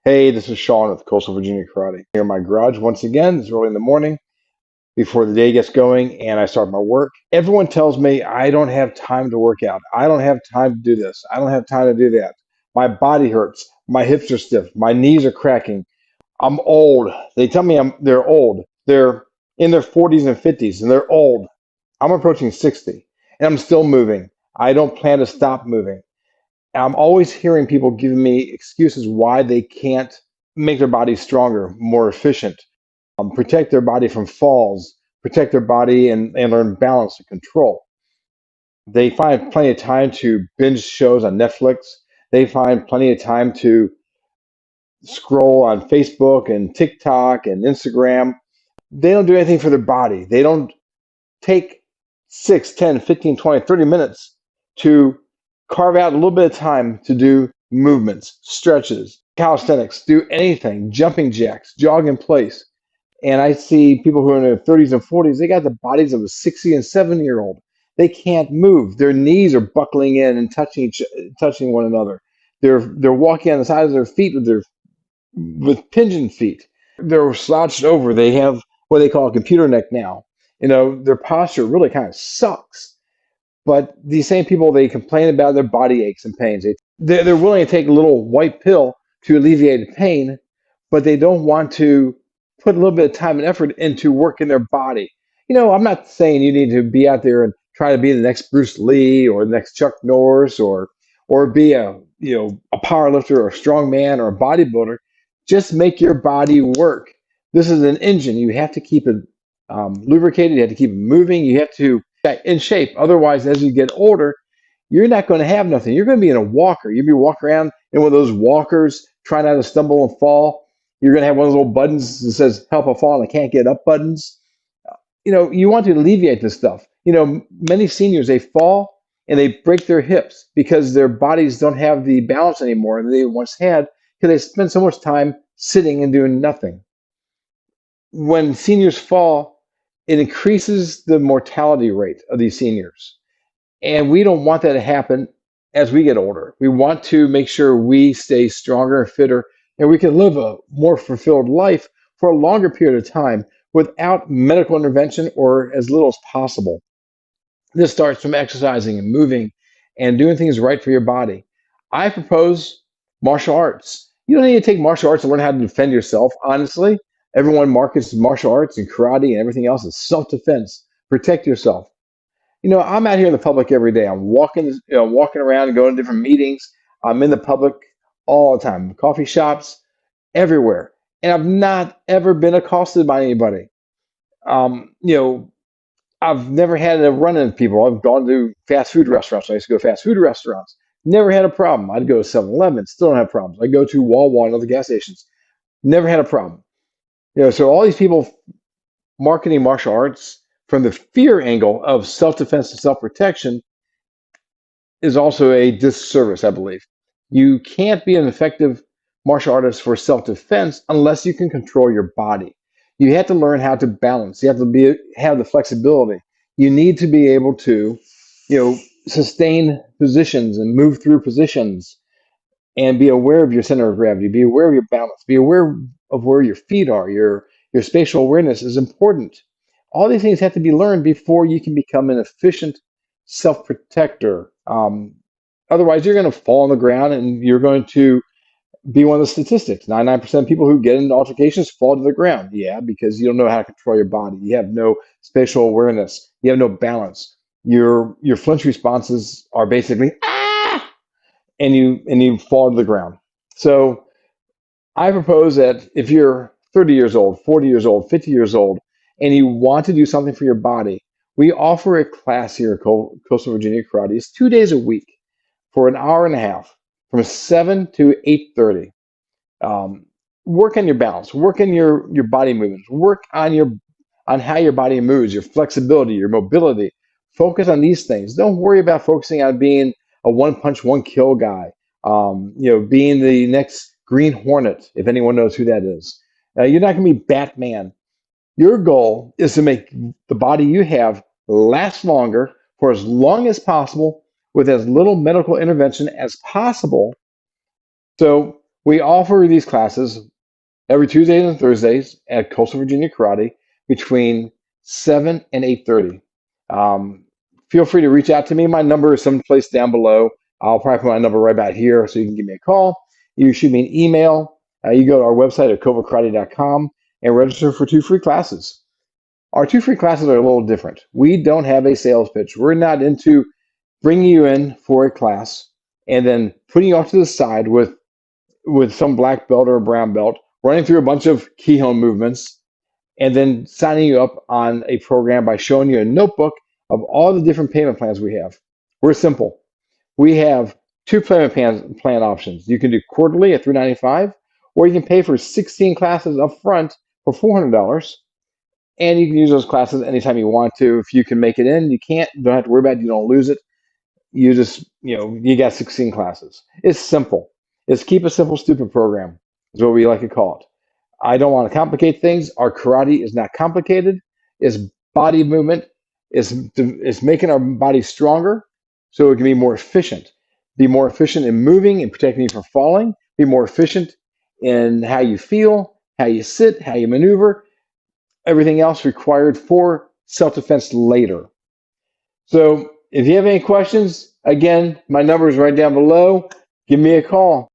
Hey, this is Sean with Coastal Virginia Karate. Here in my garage once again. It's early in the morning before the day gets going and I start my work. Everyone tells me I don't have time to work out. I don't have time to do this. I don't have time to do that. My body hurts. My hips are stiff. My knees are cracking. I'm old. They tell me they're old. They're in their 40s and 50s and they're old. I'm approaching 60 and I'm still moving. I don't plan to stop moving. I'm always hearing people giving me excuses why they can't make their body stronger, more efficient, protect their body from falls, protect their body and learn balance and control. They find plenty of time to binge shows on Netflix. They find plenty of time to scroll on Facebook and TikTok and Instagram. They don't do anything for their body. They don't take 6, 10, 15, 20, 30 minutes to carve out a little bit of time to do movements, stretches, calisthenics, do anything, jumping jacks, jog in place. And I see people who are in their 30s and 40s, they got the bodies of a 60 and 70-year-old. They can't move. Their knees are buckling in and touching one another. They're walking on the sides of their feet with pigeon feet. They're slouched over. They have what they call a computer neck now. Their posture really kind of sucks. But these same people, they complain about their body aches and pains. They're willing to take a little white pill to alleviate the pain, but they don't want to put a little bit of time and effort into working their body. I'm not saying you need to be out there and try to be the next Bruce Lee or the next Chuck Norris or be a power lifter or a strong man or a bodybuilder. Just make your body work. This is an engine. You have to keep it lubricated. You have to keep it moving. You have to get in shape. Otherwise, as you get older, you're not going to have nothing. You're going to be in a walker. You'll be walking around in one of those walkers, trying not to stumble and fall. You're going to have one of those little buttons that says "Help a Fall" and I can't get up buttons. You want to alleviate this stuff. Many seniors, they fall and they break their hips because their bodies don't have the balance anymore that they once had because they spend so much time sitting and doing nothing. When seniors fall, it increases the mortality rate of these seniors. And we don't want that to happen as we get older. We want to make sure we stay stronger and fitter and we can live a more fulfilled life for a longer period of time without medical intervention or as little as possible. This starts from exercising and moving and doing things right for your body. I propose martial arts. You don't need to take martial arts to learn how to defend yourself, honestly. Everyone markets martial arts and karate and everything else as self-defense. Protect yourself. I'm out here in the public every day. I'm walking around and going to different meetings. I'm in the public all the time, coffee shops, everywhere. And I've not ever been accosted by anybody. Um, you know, I've never had a run-in with people. I've gone to fast food restaurants. I used to go to fast food restaurants. Never had a problem. I'd go to 7-Eleven, still don't have problems. I go to Wawa and other gas stations. Never had a problem. So all these people marketing martial arts from the fear angle of self-defense and self-protection is also a disservice, I believe. You can't be an effective martial artist for self-defense unless you can control your body. You have to learn how to balance. You have to have the flexibility. You need to be able to, sustain positions and move through positions and be aware of your center of gravity, be aware of your balance, be aware of where your feet are. Your spatial awareness is important. All these things have to be learned before you can become an efficient self-protector. Otherwise, you're going to fall on the ground and you're going to be one of the statistics. 99% of people who get into altercations fall to the ground. Yeah, because you don't know how to control your body. You have no spatial awareness. You have no balance. Your flinch responses are basically ah, and you fall to the ground. So I propose that if you're 30 years old, 40 years old, 50 years old, and you want to do something for your body, we offer a class here at Coastal Virginia Karate. It's 2 days a week for an hour and a half from 7 to 8:30. Work on your balance, work on your body movements, work on how your body moves, your flexibility, your mobility. Focus on these things. Don't worry about focusing on being a one punch, one kill guy. Being the next Green Hornet, if anyone knows who that is. You're not going to be Batman. Your goal is to make the body you have last longer for as long as possible with as little medical intervention as possible. So We offer these classes every Tuesdays and Thursdays at Coastal Virginia Karate between 7 and 8:30. Um, Feel free to reach out to me. My number is someplace down below. I'll probably put my number right about here so you can give me a call. You shoot me an email. You go to our website at covakarate.com and register for 2 free classes. Our 2 free classes are a little different. We don't have a sales pitch. We're not into bringing you in for a class and then putting you off to the side with some black belt or a brown belt, running through a bunch of keyhole movements, and then signing you up on a program by showing you a notebook of all the different payment plans we have. We're simple. We have 2 payment plan options. You can do quarterly at $395, or you can pay for 16 classes up front for $400. And you can use those classes anytime you want to. If you can make it in, you can't. You don't have to worry about it. You don't lose it. You just, you got 16 classes. It's simple. It's keep a simple, stupid program is what we like to call it. I don't want to complicate things. Our karate is not complicated. It's body movement. It's making our body stronger so it can be more efficient. Be more efficient in moving and protecting you from falling. Be more efficient in how you feel, how you sit, how you maneuver, everything else required for self-defense later. So if you have any questions, again, my number is right down below. Give me a call.